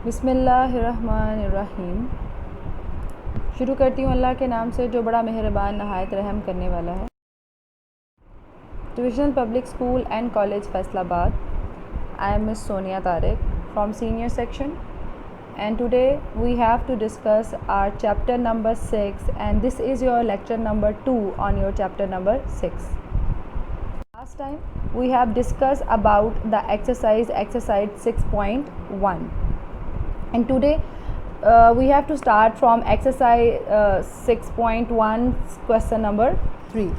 बिस्मिल्लाहिर्रहमानिर्रहीम। शुरू करती हूँ अल्लाह के नाम से जो बड़ा मेहरबान नहायत रहम करने वाला है। Divisional public school and college Faisalabad. I am miss Sonia Tariq from senior section, and today we have to discuss our chapter number 6, and this is your lecture number 2 on your chapter number 6. Last time we have discussed about the exercise 6.1, and today we have to start from exercise 6.1 question number 3.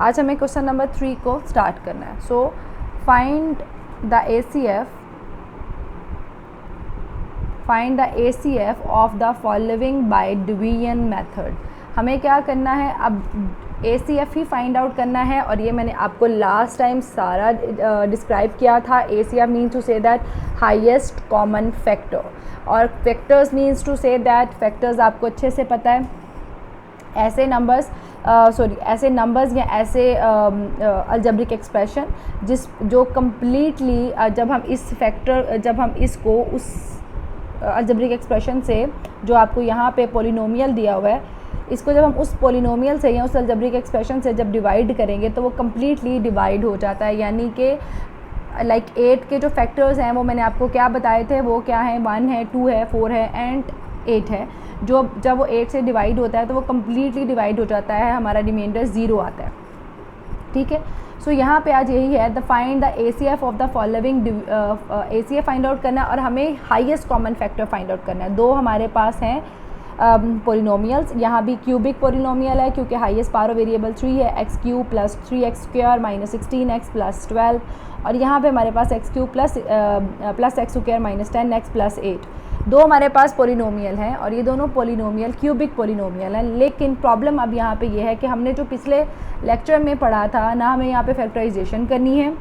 आज हमें question number 3 को start करना है. So find the ACF of the following by division method. हमें क्या करना है, अब ACF ही फाइंड आउट करना है. और ये मैंने आपको लास्ट टाइम सारा डिस्क्राइब किया था. ACF means to say that highest common factor, और factors means to say that factors आपको अच्छे से पता है. ऐसे नंबर्स या ऐसे अलजेब्रिक एक्सप्रेशन जो कम्प्लीटली जब हम इसको उस अलजेब्रिक एक्सप्रेशन से जो आपको यहाँ पे पोलिनोमियल दिया हुआ है, इसको जब हम उस पोलिनोमियल से या उस अलजेब्रिक एक्सप्रेशन से जब डिवाइड करेंगे तो वो कम्प्लीटली डिवाइड हो जाता है. यानी कि लाइक 8 के जो फैक्टर्स हैं वो मैंने आपको क्या बताए थे, वो क्या है, 1 है, 2 है, 4 है एंड 8 है. जो जब वो 8 से डिवाइड होता है तो वो कम्प्लीटली डिवाइड हो जाता है, हमारा रिमाइंडर 0 आता है. ठीक है. सो यहाँ पे आज यही है, the find the ACF of the following. ACF find out करना है और हमें highest common factor find out करना है. दो हमारे पास हैं पोलिनोमियल्स. यहाँ भी क्यूबिक पोलिनोमियल है क्योंकि हाईएस्ट पावर वेरिएबल 3 है. x³ plus 3x² minus 16x plus 12, और यहाँ पे हमारे पास x³ plus x² minus 10x plus 8. दो हमारे पास पोलिनोमियल हैं और ये दोनों पोलिनोमियल क्यूबिक पोलिनोमियल हैं. लेकिन प्रॉब्लम अब यहाँ पे ये है कि हमने जो पिछले लेक्चर में पढ़ा था, ना हमें यहाँ पे फैक्टराइजेशन करनी है,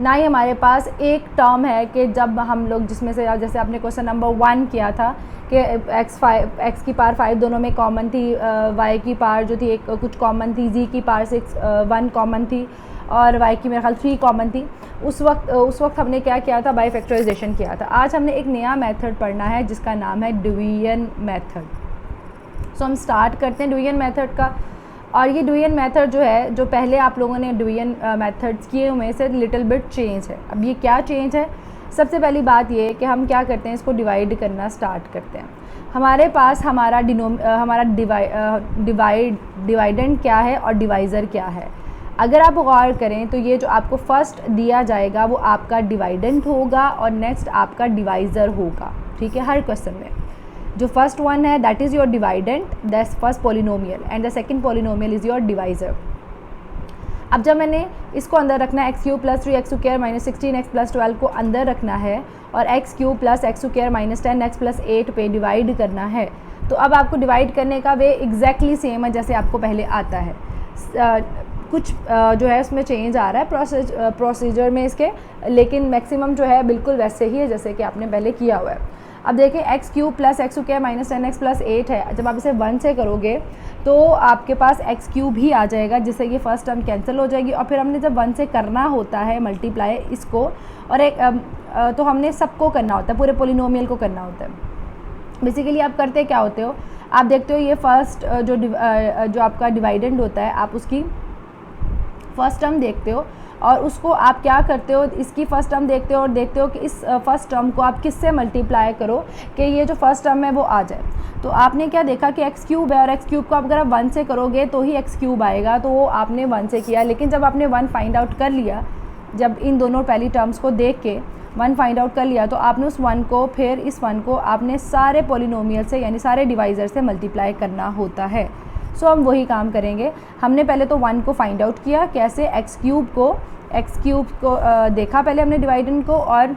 ना ही हमारे पास एक टर्म है कि जब हम लोग जिसमें से जैसे आपने क्वेश्चन नंबर 1 किया था कि x की पावर 5 दोनों में कॉमन थी, y की पावर जो थी एक कुछ कॉमन थी, z की पावर 1 कॉमन थी और y की मेरे ख्याल 3 कॉमन थी. उस वक्त हमने क्या किया था, बाय फैक्टराइजेशन किया था. आज हमने एक नया मेथड पढ़ना है जिसका नाम है डिवीजन मेथड. सो हम स्टार्ट करते हैं डिवीजन मेथड का. और ये डिवीजन मेथड जो है, जो पहले आप लोगों ने डिवीजन मेथड्स किए हुए से लिटिल बिट चेंज है. अब ये क्या चेंज है, सबसे पहली बात ये कि हम क्या करते हैं, इसको डिवाइड करना स्टार्ट करते हैं. हमारे पास हमारा डिवाइडेंड क्या है और डिवाइज़र क्या है. अगर आप गौर करें तो ये जो आपको फर्स्ट दिया जाएगा वो आपका डिवाइडेंट होगा और नेक्स्ट आपका डिवाइज़र होगा. ठीक है. हर क्वेश्चन में जो फर्स्ट वन है that is your डिवाइडेंट, that's first polynomial, and the second polynomial is your divisor. अब जब मैंने इसको अंदर रखना है, x³ plus 3x² minus 16x plus 12 को अंदर रखना है और x³ plus x² minus 10x plus 8 पे डिवाइड करना है, तो अब आपको डिवाइड करने का वे एग्जैक्टली सेम है जैसे आपको पहले आता है. कुछ जो है उसमें चेंज आ रहा है प्रोसीजर में इसके, लेकिन मैक्सिमम जो है बिल्कुल वैसे ही है जैसे कि आपने पहले किया हुआ है. अब देखें x³ plus x² minus 10x plus 8 है. जब आप इसे 1 से करोगे तो आपके पास x³ ही आ जाएगा, जिससे ये फर्स्ट टर्म कैंसिल हो जाएगी. और फिर हमने जब 1 से करना होता है मल्टीप्लाई इसको, और एक तो हमने सबको करना होता है, पूरे पोलिनोमियल को करना होता है. बेसिकली आप करते क्या होते हो, आप देखते हो ये फर्स्ट जो आपका डिवाइडेंड होता है, आप उसकी फर्स्ट टर्म देखते हो और उसको आप क्या करते हो, इसकी फ़र्स्ट टर्म देखते हो और देखते हो कि इस फर्स्ट टर्म को आप किससे मल्टीप्लाई करो कि ये जो फर्स्ट टर्म है वो आ जाए. तो आपने क्या देखा कि x³ है और x³ को आप अगर आप 1 से करोगे तो ही x³ आएगा, तो वो आपने 1 से किया. लेकिन जब आपने 1 फाइंड आउट कर लिया, जब इन दोनों पहली टर्म्स को देख के 1 फाइंड आउट कर लिया, तो आपने उस 1 को फिर इस 1 को आपने सारे पोलिनोमियल से यानी सारे डिवाइज़र से मल्टीप्लाई करना होता है. सो हम वही काम करेंगे. हमने पहले तो 1 को फाइंड आउट किया, कैसे, x³ को देखा पहले हमने डिवाइडेंड को, और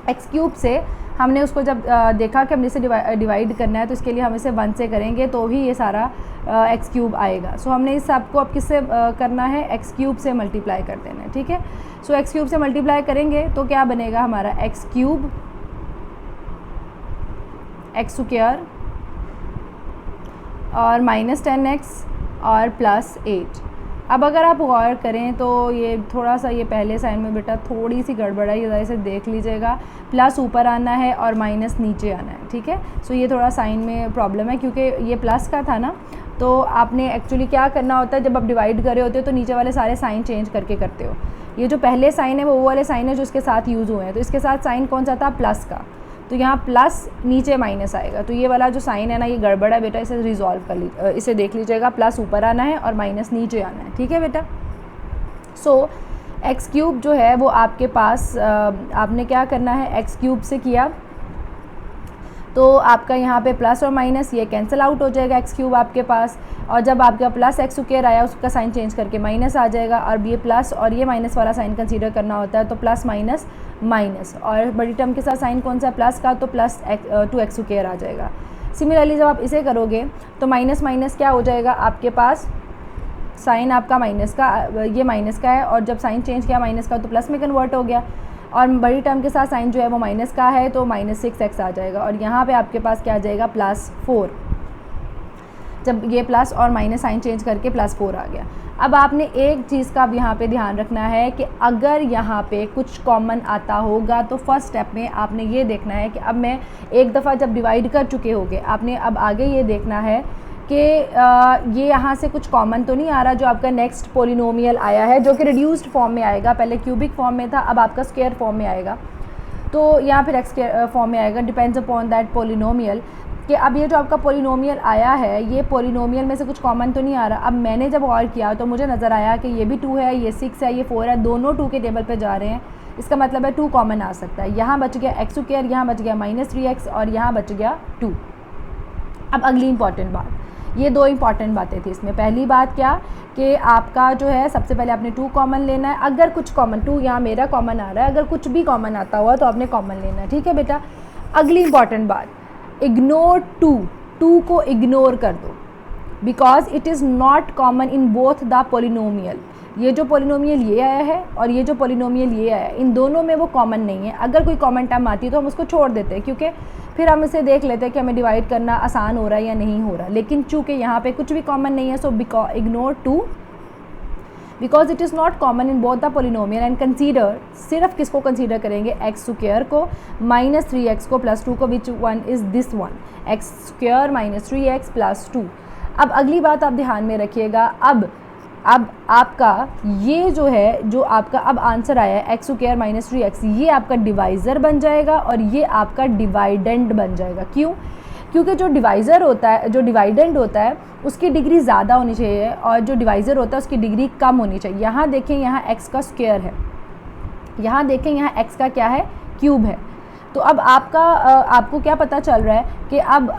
x³ से हमने उसको जब देखा कि हमने इसे डिवाइड करना है तो इसके लिए हम इसे 1 से करेंगे तो ही ये सारा x³ आएगा. सो हमने इस सबको अब किससे करना है, x³ से मल्टीप्लाई कर देना है. ठीक है. सो x³ से मल्टीप्लाई करेंगे तो क्या बनेगा हमारा, x³ x² और माइनस 10x और प्लस 8. अब अगर आप गौर करें तो ये थोड़ा सा ये पहले साइन में बेटा थोड़ी सी गड़बड़ है, ये इसे देख लीजिएगा, प्लस ऊपर आना है और माइनस नीचे आना है, ठीक है। सो ये थोड़ा साइन में प्रॉब्लम है क्योंकि ये प्लस का था ना, तो आपने एक्चुअली क्या करना होता है जब आप डिवाइड कर रहे होते हो तो नीचे वाले सारे साइन चेंज करके करते हो। ये जो पहले साइन है वो वाले साइन है जो इसके साथ यूज़ हुए हैं, तो इसके साथ साइन कौन सा था, प्लस का, तो यहाँ प्लस नीचे माइनस आएगा, तो ये वाला जो साइन है ना ये गड़बड़ है बेटा, इसे रिजॉल्व कर लीजिए, इसे देख लीजिएगा, प्लस ऊपर आना है और माइनस नीचे आना है, ठीक है बेटा। सो एक्स क्यूब जो है वो आपके पास आपने क्या करना है, एक्स क्यूब से किया तो आपका यहाँ पे प्लस और माइनस ये कैंसिल आउट हो जाएगा, एक्स क्यूब आपके पास, और जब आपका प्लस एक्स स्क्वायर आया उसका साइन चेंज करके माइनस आ जाएगा, और ये प्लस और ये माइनस वाला साइन कंसीडर करना होता है, तो प्लस माइनस माइनस, और बड़ी टर्म के साथ साइन कौन सा, प्लस का, तो प्लस 2x स्क्वायर आ जाएगा। सिमिलरली जब आप इसे करोगे तो माइनस माइनस क्या हो जाएगा आपके पास, साइन आपका माइनस का, ये माइनस का है, और जब साइन चेंज किया माइनस का तो प्लस में कन्वर्ट हो गया, और बड़ी टर्म के साथ साइन जो है वो माइनस का है तो -6x आ जाएगा, और यहाँ पे आपके पास क्या आ जाएगा, +4। जब ये प्लस और माइनस साइन चेंज करके +4 आ गया। अब आपने एक चीज़ का अब यहाँ पे ध्यान रखना है कि अगर यहाँ पे कुछ कॉमन आता होगा तो फर्स्ट स्टेप में आपने ये देखना है कि अब मैं एक दफ़ा जब डिवाइड कर चुके होंगे, आपने अब आगे ये देखना है कि ये यहाँ से कुछ कॉमन तो नहीं आ रहा, जो आपका नेक्स्ट पोलिनोमियल आया है जो कि रिड्यूस्ड फॉर्म में आएगा, पहले क्यूबिक फॉर्म में था, अब आपका स्क्वायर फॉर्म में आएगा, तो यहाँ फिर एक्स फॉर्म में आएगा, डिपेंड्स अपॉन दैट पोलिनोमियल, कि अब ये जो आपका पोलिनोमियल आया है ये पोलिनोमियल में से कुछ कॉमन तो नहीं आ रहा। अब मैंने जब गौर किया तो मुझे नज़र आया कि ये भी 2 है, ये 6 है, ये 4 है, दोनों 2 के टेबल पे जा रहे हैं, इसका मतलब है 2 कॉमन आ सकता है। यहाँ बच गया एक्स स्क्वायर, यहाँ बच गया -3x और यहाँ बच गया 2। अब अगली इंपॉर्टेंट बात, ये 2 इंपॉर्टेंट बातें थी इसमें। पहली बात क्या कि आपका जो है सबसे पहले आपने 2 कॉमन लेना है, अगर कुछ कॉमन, 2 यहाँ मेरा कॉमन आ रहा है, अगर कुछ भी कॉमन आता हुआ तो आपने कॉमन लेना है, ठीक है बेटा। अगली इंपॉर्टेंट बात, इग्नोर 2 को इग्नोर कर दो, because it is not common in both the polynomial. ये जो पोलिनोमियल ये आया है और ये जो पोलिनोमियल ये आया है, इन दोनों में वो कॉमन नहीं है। अगर कोई कॉमन टर्म आती है तो हम उसको छोड़ देते हैं, क्योंकि फिर हम इसे देख लेते हैं कि हमें डिवाइड करना आसान हो रहा है या नहीं हो रहा। लेकिन चूँकि यहाँ पे कुछ भी कॉमन नहीं है, so ignore 2 because it is not common in both the polynomial, and consider, सिर्फ किसको कंसीडर करेंगे, एक्स स्क्वायर को, -3x को, +2 को, which one is this one, x square -3x + 2। अब अगली बात आप ध्यान में रखिएगा, अब आपका ये जो है, जो आपका अब आंसर आया है एक्स स्क्वायर -3x, ये आपका डिवाइज़र बन जाएगा और ये आपका डिवाइडेंड बन जाएगा। क्यों? क्योंकि जो डिवाइज़र होता है, जो डिवाइडेंड होता है उसकी डिग्री ज़्यादा होनी चाहिए और जो डिवाइज़र होता है उसकी डिग्री कम होनी चाहिए। यहाँ देखें, यहाँ x का स्क्वायर है, यहाँ देखें यहाँ x का क्या है, क्यूब है। तो अब आपको क्या पता चल रहा है कि अब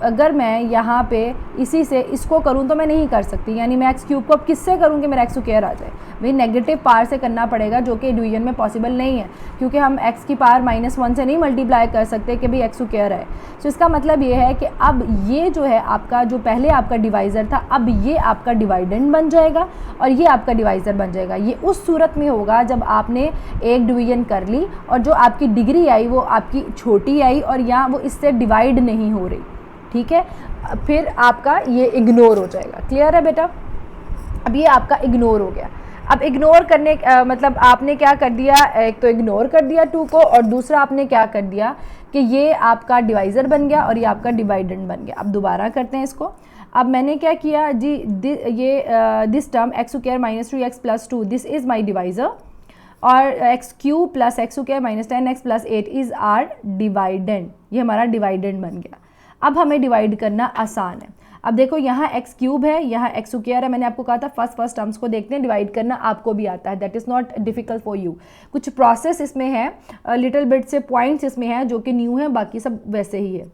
अगर मैं यहाँ पे इसी से इसको करूँ तो मैं नहीं कर सकती, यानी मैं एक्स क्यूब को अब किससे करूँ कि मेरा एक्स स्क्वायर आ जाए, भाई नेगेटिव पावर से करना पड़ेगा, जो कि डिवीजन में पॉसिबल नहीं है, क्योंकि हम एक्स की पावर -1 से नहीं मल्टीप्लाई कर सकते कि भाई एक्स स्क्वायर है। तो इसका मतलब ये है कि अब ये जो है आपका, जो पहले आपका डिवाइज़र था, अब ये आपका डिवाइडेंड बन जाएगा और ये आपका डिवाइज़र बन जाएगा। ये उस सूरत में होगा जब आपने एक डिवीजन कर ली और जो आपकी डिग्री आई वो आपकी छोटी आई और यहाँ वो इससे डिवाइड नहीं हो रही, ठीक है, फिर आपका ये इग्नोर हो जाएगा। क्लियर है बेटा? अब ये आपका इग्नोर हो गया। अब इग्नोर करने मतलब आपने क्या कर दिया, एक तो इग्नोर कर दिया 2 को, और दूसरा आपने क्या कर दिया कि ये आपका डिवाइज़र बन गया और ये आपका डिवाइडेंड बन गया। अब दोबारा करते हैं इसको। अब मैंने क्या किया जी, this term x square -3x + 2 this is my divisor, और x cube + x square -10x + 8 is our dividend. ये हमारा डिवाइडेंड बन गया। अब हमें डिवाइड करना आसान है। अब देखो, यहाँ एक्स क्यूब है, यहाँ एक्स स्क्वायर है, मैंने आपको कहा था फर्स्ट टर्म्स को देखते हैं, डिवाइड करना आपको भी आता है, that is not difficult for you. कुछ प्रोसेस इसमें है, लिटिल बिट से पॉइंट्स इसमें हैं जो कि न्यू है, बाकी सब वैसे ही है।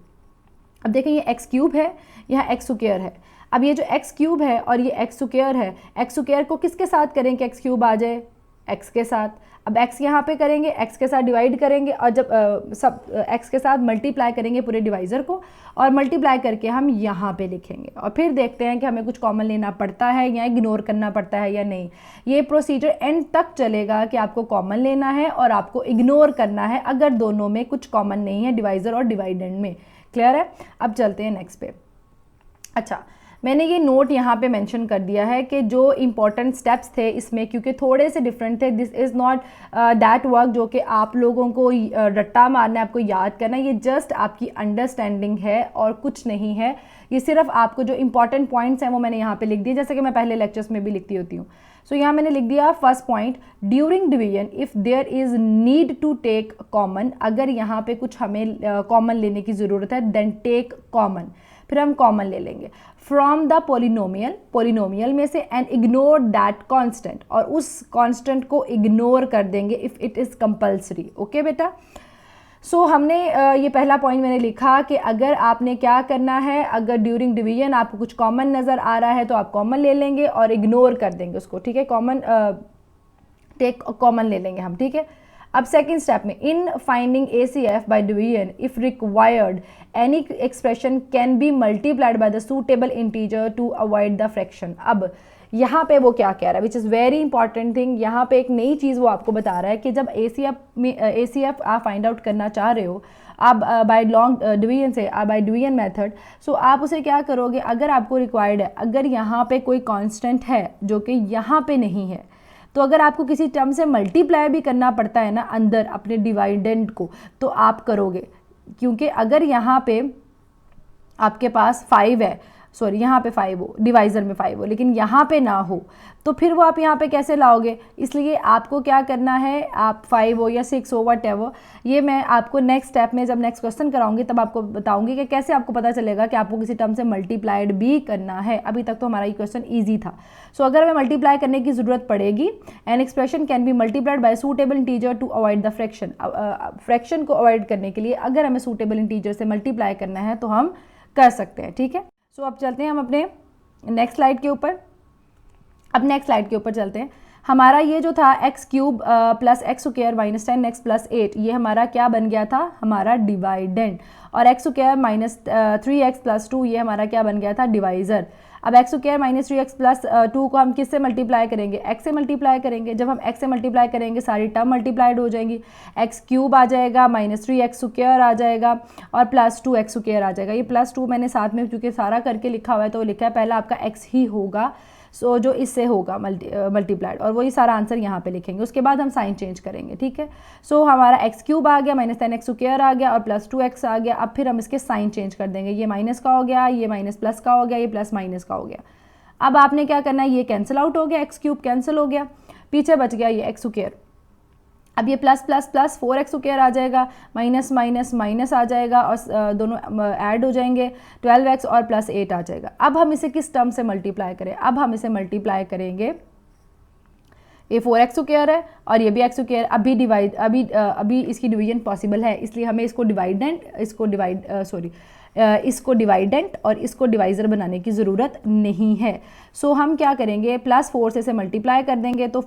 अब देखें, ये एक्स क्यूब है, यहाँ एक्स स्क्वायर है। अब ये जो एक्स क्यूब है और ये एक्स स्क्वायर है, एक्स स्क्वायर को किसके साथ करें कि एक्स क्यूब आ जाए, एक्स के साथ। अब एक्स यहाँ पे करेंगे, एक्स के साथ डिवाइड करेंगे, और जब सब एक्स के साथ मल्टीप्लाई करेंगे पूरे डिवाइज़र को, और मल्टीप्लाई करके हम यहाँ पे लिखेंगे, और फिर देखते हैं कि हमें कुछ कॉमन लेना पड़ता है या इग्नोर करना पड़ता है या नहीं। ये प्रोसीजर एंड तक चलेगा कि आपको कॉमन लेना है और आपको इग्नोर करना है अगर दोनों में कुछ कॉमन नहीं है, डिवाइज़र और डिवाइडेंड में। क्लियर है? अब चलते हैं नेक्स्ट पे। अच्छा, मैंने ये नोट यहाँ पे मेंशन कर दिया है कि जो इम्पोर्टेंट स्टेप्स थे इसमें, क्योंकि थोड़े से डिफरेंट थे, this is not that work जो कि आप लोगों को रट्टा मारना है, आपको याद करना है, ये जस्ट आपकी अंडरस्टैंडिंग है और कुछ नहीं है। ये सिर्फ आपको जो इंपॉर्टेंट पॉइंट्स हैं वो मैंने यहाँ पे लिख दिए, जैसे कि मैं पहले लेक्चर्स में भी लिखती होती हूँ। सो यहाँ मैंने लिख दिया first point, during division if there is need to take common, अगर यहाँ पे कुछ हमें कॉमन लेने की ज़रूरत है देन टेक कॉमन, फिर हम कॉमन ले लेंगे फ्रॉम द पोलिनोमियल, पोलिनोमियल में से, एंड इग्नोर दैट कांस्टेंट, और उस कांस्टेंट को इग्नोर कर देंगे if it is compulsory. Okay बेटा, सो हमने ये पहला पॉइंट मैंने लिखा कि अगर आपने क्या करना है, अगर ड्यूरिंग डिवीजन आपको कुछ कॉमन नज़र आ रहा है तो आप कॉमन ले लेंगे और इग्नोर कर देंगे उसको, ठीक है, कॉमन टेक कॉमन ले लेंगे हम, ठीक है। अब सेकंड स्टेप में, in finding ACF by division if required any expression can be multiplied by the suitable integer to avoid the fraction. अब यहाँ पे वो क्या कह रहा है, which is very important thing, यहाँ पे एक नई चीज़ वो आपको बता रहा है कि जब ACF आप फाइंड आउट करना चाह रहे हो आप बाय लॉन्ग डिवीजन से, बाय डिवीजन मेथड, सो आप उसे क्या करोगे, अगर आपको रिक्वायर्ड है, अगर यहाँ पे कोई कांस्टेंट है जो कि यहाँ पे नहीं है, तो अगर आपको किसी टर्म से मल्टीप्लाई भी करना पड़ता है ना अंदर अपने डिवाइडेंड को, तो आप करोगे, क्योंकि अगर यहाँ पे आपके पास 5 है, सॉरी यहाँ पे 5 हो, डिवाइज़र में 5 हो, लेकिन यहाँ पे ना हो, तो फिर वो आप यहाँ पे कैसे लाओगे। इसलिए आपको क्या करना है, आप 5 हो या 6 हो वट, ये मैं आपको नेक्स्ट स्टेप में जब नेक्स्ट क्वेश्चन कराऊंगी तब आपको बताऊंगी कि कैसे आपको पता चलेगा कि आपको किसी टर्म से मल्टीप्लाइड भी करना है। अभी तक तो हमारा ये क्वेश्चन ईजी था। सो अगर हमें मल्टीप्लाई करने की ज़रूरत पड़ेगी, an expression can be multiplied by suitable integer to avoid the fraction, fraction को अवॉइड करने के लिए अगर हमें सूटेबल इंटीजर से मल्टीप्लाई करना है तो हम कर सकते हैं, ठीक है। सो अब चलते हैं हम अपने नेक्स्ट स्लाइड के ऊपर। अब नेक्स्ट स्लाइड के ऊपर चलते हैं। हमारा ये जो था x cube plus x square minus 10x plus 8, ये हमारा क्या बन गया था, हमारा डिवाइडेंड, और x square minus 3x plus 2 ये हमारा क्या बन गया था, डिवाइज़र। अब x square minus 3x plus 2 को हम किससे मल्टीप्लाई करेंगे, x से मल्टीप्लाई करेंगे। जब हम x से मल्टीप्लाई करेंगे सारी टर्म मल्टीप्लाइड हो जाएंगी, एक्स क्यूब आ जाएगा, माइनस 3x स्क्वायर आ जाएगा और प्लस 2x स्क्वायर आ जाएगा। ये प्लस 2 मैंने साथ में क्योंकि सारा करके लिखा हुआ है तो लिखा है पहला आपका x ही होगा, सो जो इससे होगा मल्टीप्लाइड, और वही सारा आंसर यहाँ पे लिखेंगे। उसके बाद हम साइन चेंज करेंगे, ठीक है। सो हमारा एक्स क्यूब आ गया, माइनस 10x स्क्वायर आ गया और प्लस 2x आ गया। अब फिर हम इसके साइन चेंज कर देंगे, ये माइनस का हो गया, ये माइनस प्लस का हो गया, ये प्लस माइनस का हो गया। अब आपने क्या करना है, ये कैंसिल आउट हो गया, एक्स क्यूब कैंसिल हो गया, पीछे बच गया ये एक्स स्क्वायर। अब ये plus plus plus 4x square आ जाएगा, माइनस माइनस माइनस आ जाएगा और दोनों ऐड हो जाएंगे, 12x और प्लस 8 आ जाएगा। अब हम इसे किस टर्म से मल्टीप्लाई करें, अब हम इसे मल्टीप्लाई करेंगे, ये 4x स्क्वायर है और ये भी x स्क्वायर, अभी इसकी डिवीजन पॉसिबल है, इसलिए हमें इसको इसको डिवाइडेंट और इसको डिवाइज़र बनाने की ज़रूरत नहीं है। सो हम क्या करेंगे, प्लस 4 से इसे मल्टीप्लाई कर देंगे, तो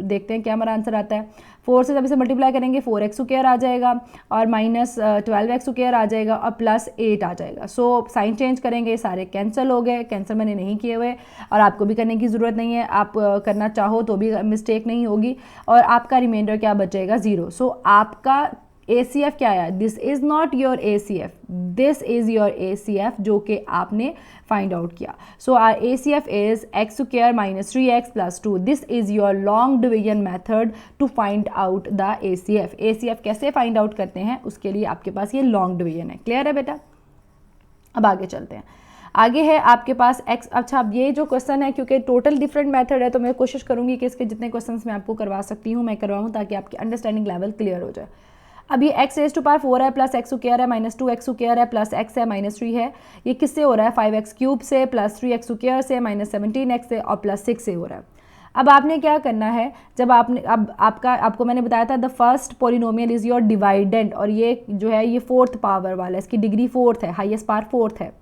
देखते हैं क्या हमारा आंसर आता है। 4 से जब इसे मल्टीप्लाई करेंगे 4x स्क्वायर आ जाएगा और माइनस 12x स्क्वायर आ जाएगा और प्लस 8 आ जाएगा। सो साइन चेंज करेंगे, सारे कैंसिल हो गए, कैंसिल मैंने नहीं किए हुए और आपको भी करने की ज़रूरत नहीं है, आप करना चाहो तो भी मिस्टेक नहीं होगी और आपका रिमाइंडर क्या बचेगा, 0। सो आपका ACF क्या है, this is not your ACF, this is your ACF जो कि आपने फाइंड आउट किया। So our ACF is x square minus 3x plus 2, this is your long division method to find out the ACF। ACF कैसे find out करते हैं उसके लिए आपके पास ये लॉन्ग डिवीजन है। क्लियर है बेटा। अब आगे चलते हैं। आगे है आपके पास x। अच्छा, अब ये जो क्वेश्चन है क्योंकि टोटल डिफरेंट मेथड है तो मैं कोशिश करूँगी कि इसके जितने क्वेश्चन मैं आपको करवा सकती हूँ मैं करवाऊँ ताकि आपकी अंडरस्टैंडिंग लेवल क्लियर हो जाए। अब ये x रेज़ टू पावर 4 है प्लस x स्क्वायर है माइनस 2x स्क्वायर है प्लस x है माइनस 3 है। ये किससे हो रहा है, 5x क्यूब से प्लस 3x स्क्वायर से माइनस 17x से और प्लस 6 से हो रहा है। अब आपने क्या करना है, जब आपने अब आपको मैंने बताया था the first polynomial is your dividend, और ये जो है ये 4th पावर वाला है, इसकी डिग्री 4th है, हाईएस्ट पावर 4th है,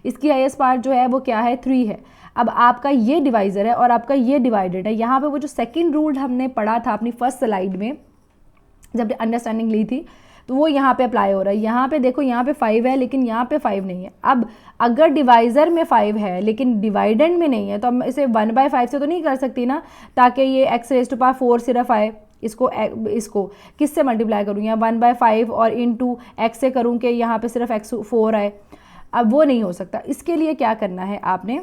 इसकी हाईएस्ट पावर जो है वो क्या है, 3 है। अब आपका ये डिवाइज़र है और आपका ये डिवाइडेड है। यहाँ पे वो जो सेकंड रूल हमने पढ़ा था अपनी फर्स्ट स्लाइड में जब अंडरस्टैंडिंग ली थी तो वो यहाँ पे अप्लाई हो रहा है। यहाँ पे देखो, यहाँ पे 5 है लेकिन यहाँ पे 5 नहीं है। अब अगर डिवाइज़र में 5 है लेकिन डिवाइडेंड में नहीं है तो मैं इसे 1/5 से तो नहीं कर सकती ना, ताकि ये x रेज़ टू पावर 4 सिर्फ आए। इसको किससे मल्टीप्लाई करूँ, या 1/5 और इनटू x से करूँ कि यहाँ पे सिर्फ x 4 आए। अब वो नहीं हो सकता। इसके लिए क्या करना है आपने,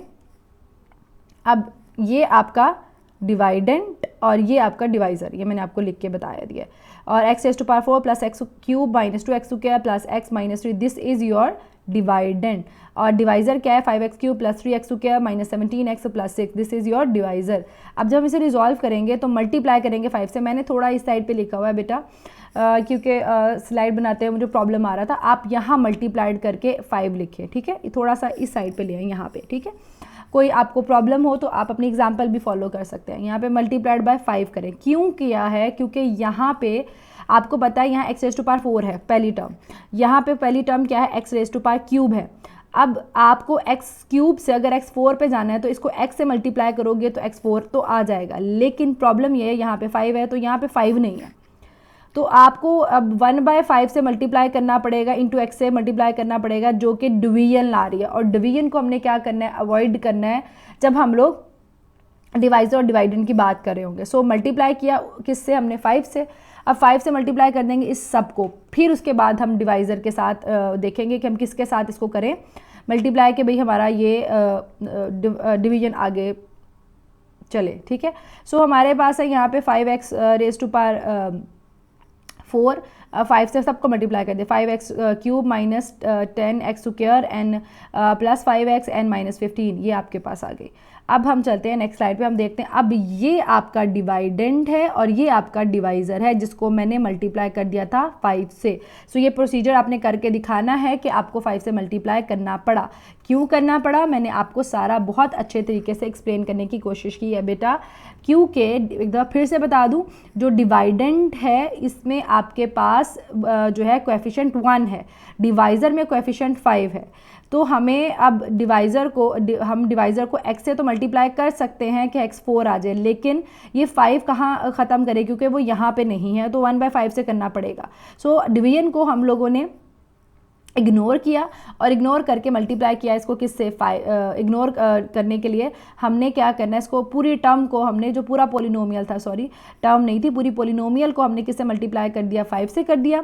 अब ये आपका डिवाइडेंट और ये आपका डिवाइज़र, ये मैंने आपको लिख के बताया दिया। और x raise to power 4 plus x cube minus 2x square plus x minus 3, this is your dividend. और डिवाइज़र क्या है, 5x cube plus 3x square minus 17x plus 6, this is your divisor. अब जब हम इसे रिजॉल्व करेंगे तो multiply करेंगे 5 से। मैंने थोड़ा इस साइड पे लिखा हुआ है बेटा, क्योंकि स्लाइड बनाते हैं मुझे प्रॉब्लम आ रहा था। आप यहाँ मल्टीप्लाइड करके 5 लिखें, ठीक है, थोड़ा सा इस साइड पे ले आए यहाँ पे, ठीक है। कोई आपको प्रॉब्लम हो तो आप अपनी एग्जाम्पल भी फॉलो कर सकते हैं। यहाँ पे मल्टीप्लाइड बाय 5 करें। क्यों किया है, क्योंकि यहाँ पे आपको पता है यहाँ x रेज़ टू पावर 4 है पहली टर्म, यहाँ पे पहली टर्म क्या है, x raise to power cube है। अब आपको x क्यूब से अगर x 4 पे जाना है तो इसको x से मल्टीप्लाई करोगे तो x 4 तो आ जाएगा, लेकिन प्रॉब्लम ये है यहाँ पे 5 है तो यहाँ पे 5 नहीं है, तो आपको अब 1/5 से मल्टीप्लाई करना पड़ेगा, इंटू x से मल्टीप्लाई करना पड़ेगा, जो कि डिवीजन ला रही है। और डिवीजन को हमने क्या करना है, अवॉइड करना है जब हम लोग डिवाइज़र और डिवाइडेंड की बात कर रहे होंगे। सो मल्टीप्लाई किया किससे, हमने 5 से। अब 5 से मल्टीप्लाई कर देंगे इस सब को, फिर उसके बाद हम डिवाइज़र के साथ देखेंगे कि हम किसके साथ इसको करें मल्टीप्लाई, के भाई हमारा ये डिवीजन आगे चले, ठीक है। सो हमारे पास है यहाँ पे 5x रेज़ टू पावर 4, 5 से सबको मल्टीप्लाई कर दे, 5x cube minus 10x square and plus 5x and minus 15, ये आपके पास आ गई। अब हम चलते हैं नेक्स्ट स्लाइड पे, हम देखते हैं अब ये आपका डिवाइडेंट है और ये आपका डिवाइज़र है जिसको मैंने मल्टीप्लाई कर दिया था 5 से। सो ये प्रोसीजर आपने करके दिखाना है कि आपको 5 से मल्टीप्लाई करना पड़ा। क्यों करना पड़ा, मैंने आपको सारा बहुत अच्छे तरीके से एक्सप्लेन करने की कोशिश की है बेटा, क्योंकि एक दफ़ा फिर से बता दूं, जो डिवाइडेंट है इसमें आपके पास जो है कोएफिशिएंट 1 है, डिवाइज़र में कोएफिशिएंट 5 है। तो हमें अब डिवाइज़र को हम डिवाइज़र को x से तो मल्टीप्लाई कर सकते हैं कि x 4 आ जाए, लेकिन ये 5 कहाँ ख़त्म करे, क्योंकि वो यहाँ पे नहीं है, तो 1/5 से करना पड़ेगा। सो डिवीजन को हम लोगों ने इग्नोर किया और इग्नोर करके मल्टीप्लाई किया इसको किससे, इग्नोर करने के लिए हमने क्या करना है, इसको पूरी टर्म को हमने, जो पूरा पोलिनोमियल था, सॉरी टर्म नहीं थी, पूरी पोलिनोमियल को हमने किससे मल्टीप्लाई कर दिया, 5 से कर दिया।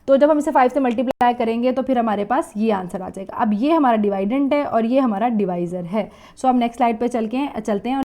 तो जब हम इसे 5 से मल्टीप्लाई करेंगे तो फिर हमारे पास ये आंसर आ जाएगा। अब ये हमारा डिवाइडेंट है और ये हमारा डिवाइज़र है। सो हम नेक्स्ट स्लाइड पे चलते हैं।